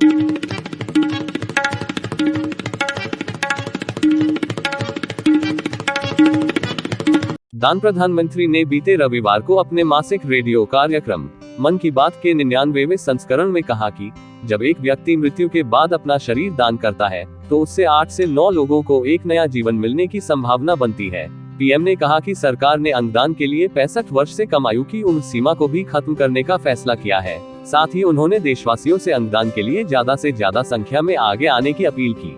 दान प्रधानमंत्री ने बीते रविवार को अपने मासिक रेडियो कार्यक्रम मन की बात के 99वें संस्करण में कहा कि जब एक व्यक्ति मृत्यु के बाद अपना शरीर दान करता है तो उससे 8 से 9 लोगों को एक नया जीवन मिलने की संभावना बनती है। पीएम ने कहा कि सरकार ने अंगदान के लिए 65 वर्ष से कम आयु की उम्र सीमा को भी खत्म करने का फैसला किया है। साथ ही उन्होंने देशवासियों से अंगदान के लिए ज्यादा से ज्यादा संख्या में आगे आने की अपील की।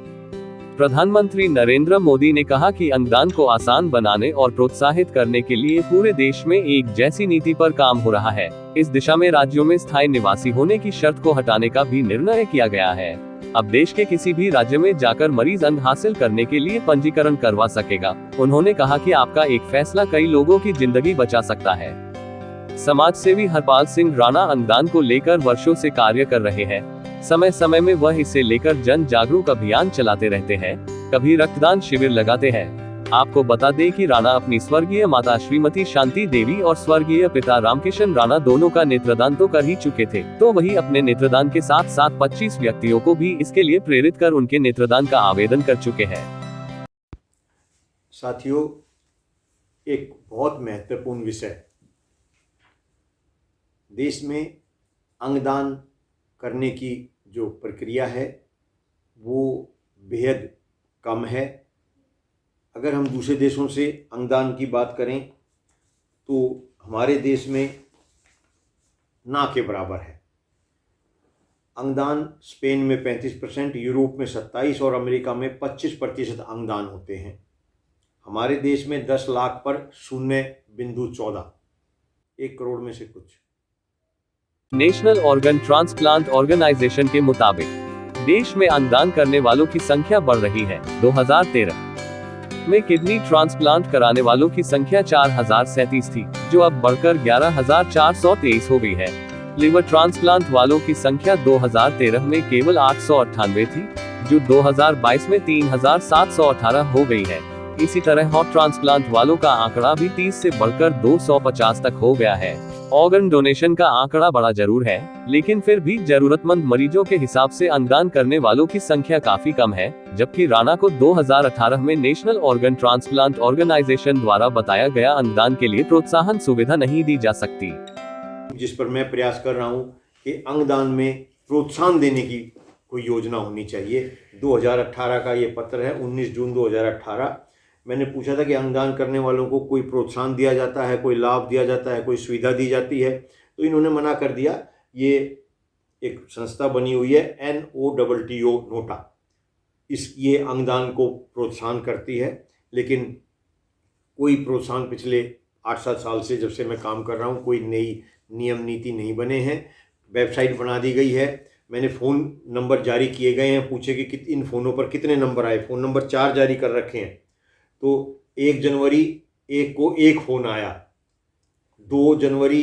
प्रधानमंत्री नरेंद्र मोदी ने कहा कि अंगदान को आसान बनाने और प्रोत्साहित करने के लिए पूरे देश में एक जैसी नीति पर काम हो रहा है। इस दिशा में राज्यों में स्थायी निवासी होने की शर्त को हटाने का भी निर्णय किया गया है। अब देश के किसी भी राज्य में जाकर मरीज अंग हासिल करने के लिए पंजीकरण करवा सकेगा। उन्होंने कहा कि आपका एक फैसला कई लोगों की जिंदगी बचा सकता है। समाज सेवी हरपाल सिंह राणा अंगदान को लेकर वर्षों से कार्य कर रहे हैं। समय समय में वह इसे लेकर जन जागरूक अभियान चलाते रहते हैं, कभी रक्तदान शिविर लगाते हैं। आपको बता दें कि राणा अपनी स्वर्गीय माता श्रीमती शांति देवी और स्वर्गीय पिता रामकिशन राणा दोनों का नेत्रदान तो कर ही चुके थे, तो वही अपने नेत्रदान के साथ साथ 25 व्यक्तियों को भी इसके लिए प्रेरित कर उनके नेत्रदान का आवेदन कर चुके हैं। साथियों, एक बहुत महत्वपूर्ण विषय, देश में अंगदान करने की जो प्रक्रिया है वो बेहद कम है। अगर हम दूसरे देशों से अंगदान की बात करें तो हमारे देश में ना के बराबर है। अंगदान स्पेन में 35%, यूरोप में 27% और अमेरिका में 25% अंगदान होते हैं। हमारे देश में 10 लाख पर 0.14, 1 करोड़ में से कुछ। नेशनल ऑर्गन ट्रांसप्लांट ऑर्गेनाइजेशन के मुताबिक देश में अंगदान करने वालों की संख्या बढ़ रही है। 2013 में किडनी ट्रांसप्लांट कराने वालों की संख्या 4037 थी, जो अब बढ़कर 11423 हो गई है। लिवर ट्रांसप्लांट वालों की संख्या 2013 में केवल 898 थी, जो 2022 में 3718 हो गई है। इसी तरह हार्ट ट्रांसप्लांट वालों का आंकड़ा भी 30 से बढ़कर 250 तक हो गया है। ऑर्गन डोनेशन का आंकड़ा बड़ा जरूर है, लेकिन फिर भी जरूरतमंद मरीजों के हिसाब से अंगदान करने वालों की संख्या काफी कम है। जबकि राणा को 2018 में नेशनल ऑर्गन ट्रांसप्लांट ऑर्गेनाइजेशन द्वारा बताया गया अंगदान के लिए प्रोत्साहन सुविधा नहीं दी जा सकती, जिस पर मैं प्रयास कर रहा हूं कि अंगदान में प्रोत्साहन देने की कोई योजना होनी चाहिए। 2018 का ये पत्र है, 19 जून 2018। मैंने पूछा था कि अंगदान करने वालों को कोई प्रोत्साहन दिया जाता है, कोई लाभ दिया जाता है, कोई सुविधा दी जाती है, तो इन्होंने मना कर दिया। ये एक संस्था बनी हुई है NOTTO, नोटा, ये अंगदान को प्रोत्साहन करती है, लेकिन कोई प्रोत्साहन पिछले 8-7 साल से जब से मैं काम कर रहा हूँ कोई नई नियम नीति नहीं बने हैं। वेबसाइट बना दी गई है, मैंने फ़ोन नंबर जारी किए गए हैं, पूछे कि इन फ़ोनों पर कितने नंबर आए। फ़ोन नंबर 4 जारी कर रखे हैं, तो 1 जनवरी 1 को 1 फ़ोन आया, 2 जनवरी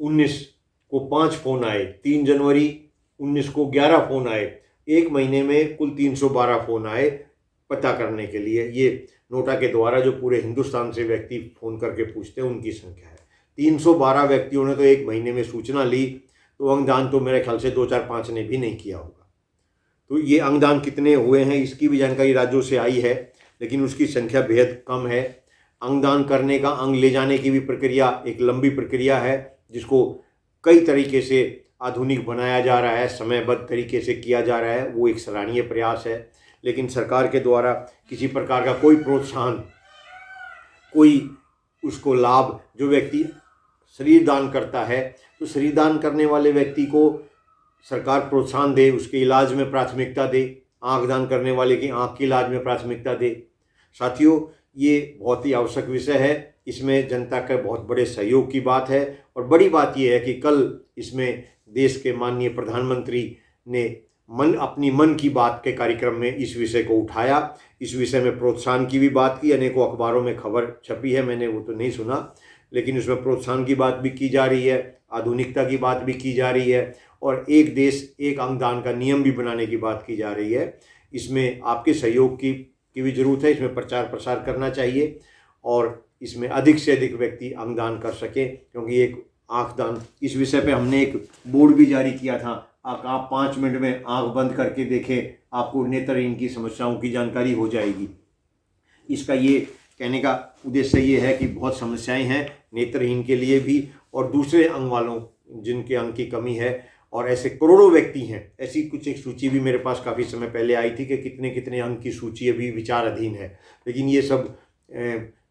19 को 5 फ़ोन आए, 3 जनवरी 19 को 11 फ़ोन आए। 1 महीने में कुल 312 फ़ोन आए पता करने के लिए। ये नोटा के द्वारा जो पूरे हिंदुस्तान से व्यक्ति फ़ोन करके पूछते हैं उनकी संख्या है। 312 व्यक्तियों ने तो 1 महीने में सूचना ली, तो अंगदान तो मेरे ख्याल से 2-4-5 ने भी नहीं किया होगा। तो ये अंगदान कितने हुए हैं इसकी भी जानकारी राज्यों से आई है, लेकिन उसकी संख्या बेहद कम है। अंगदान करने का, अंग ले जाने की भी प्रक्रिया एक लंबी प्रक्रिया है, जिसको कई तरीके से आधुनिक बनाया जा रहा है, समयबद्ध तरीके से किया जा रहा है। वो एक सराहनीय प्रयास है, लेकिन सरकार के द्वारा किसी प्रकार का कोई प्रोत्साहन, कोई उसको लाभ, जो व्यक्ति शरीर दान करता है तो शरीर दान करने वाले व्यक्ति को सरकार प्रोत्साहन दे, उसके इलाज में प्राथमिकता दे, आँख दान करने वाले की आँख के इलाज में प्राथमिकता दे। साथियों, ये बहुत ही आवश्यक विषय है, इसमें जनता का बहुत बड़े सहयोग की बात है। और बड़ी बात यह है कि कल इसमें देश के माननीय प्रधानमंत्री ने अपनी मन की बात के कार्यक्रम में इस विषय को उठाया। इस विषय में प्रोत्साहन की भी बात की, अनेकों अखबारों में खबर छपी है, मैंने वो तो नहीं सुना, लेकिन उसमें प्रोत्साहन की बात भी की जा रही है, आधुनिकता की बात भी की जा रही है, और एक देश एक अंगदान का नियम भी बनाने की बात की जा रही है। इसमें आपके सहयोग की भी ज़रूरत है, इसमें प्रचार प्रसार करना चाहिए और इसमें अधिक से अधिक व्यक्ति अंगदान कर सकें, क्योंकि एक आँख दान, इस विषय पे हमने एक बोर्ड भी जारी किया था आप 5 मिनट में आंख बंद करके देखें, आपको नेत्रहीन की समस्याओं की जानकारी हो जाएगी। इसका ये कहने का उद्देश्य ये है कि बहुत समस्याएं हैं नेत्रहीन के लिए भी और दूसरे अंग वालों जिनके अंग की कमी है, और ऐसे करोड़ों व्यक्ति हैं। ऐसी कुछ एक सूची भी मेरे पास काफ़ी समय पहले आई थी कि कितने कितने अंग की सूची अभी विचाराधीन है, लेकिन ये सब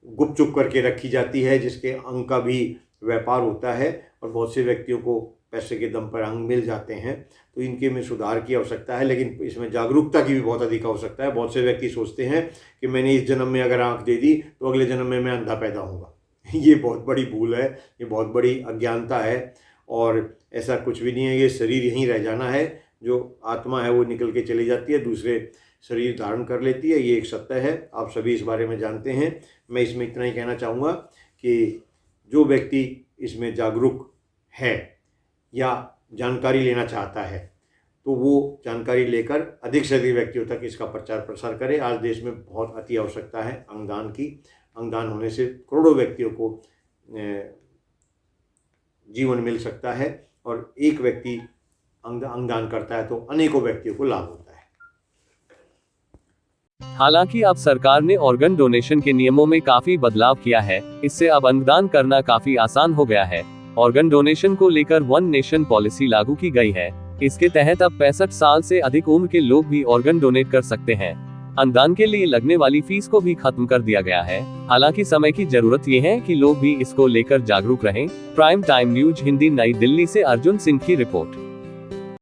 गुप चुप करके रखी जाती है, जिसके अंग का भी व्यापार होता है और बहुत से व्यक्तियों को पैसे के दम पर अंग मिल जाते हैं। तो इनके में सुधार की आवश्यकता है, लेकिन इसमें जागरूकता की भी बहुत अधिक आवश्यकता है। बहुत से व्यक्ति सोचते हैं कि मैंने इस जन्म में अगर आंख दे दी तो अगले जन्म में मैं अंधा पैदा होऊंगा। ये बहुत बड़ी भूल है, ये बहुत बड़ी अज्ञानता है, और ऐसा कुछ भी नहीं है। ये शरीर यहीं रह जाना है, जो आत्मा है वो निकल के चली जाती है, दूसरे शरीर धारण कर लेती है। ये एक सत्य है, आप सभी इस बारे में जानते हैं। मैं इसमें इतना ही कहना चाहूँगा कि जो व्यक्ति इसमें जागरूक है या जानकारी लेना चाहता है तो वो जानकारी लेकर अधिक से अधिक व्यक्तियों तक इसका प्रचार प्रसार करे। आज देश में बहुत अति आवश्यकता है अंगदान की। अंगदान होने से करोड़ों व्यक्तियों को जीवन मिल सकता है, और एक व्यक्ति अंगदान करता है तो अनेकों व्यक्तियों को लाभ होता है। हालांकि अब सरकार ने ऑर्गन डोनेशन के नियमों में काफी बदलाव किया है। इससे अब अंगदान करना काफी आसान हो गया है। ऑर्गन डोनेशन को लेकर वन नेशन पॉलिसी लागू की गई है। इसके तहत अब 65 साल से अधिक उम्र के लोग भी ऑर्गन डोनेट कर सकते हैं। अंगदान के लिए लगने वाली फीस को भी खत्म कर दिया गया है। हालांकि समय की जरूरत ये है कि लोग भी इसको लेकर जागरूक रहें। प्राइम टाइम न्यूज हिंदी, नई दिल्ली से अर्जुन सिंह की रिपोर्ट।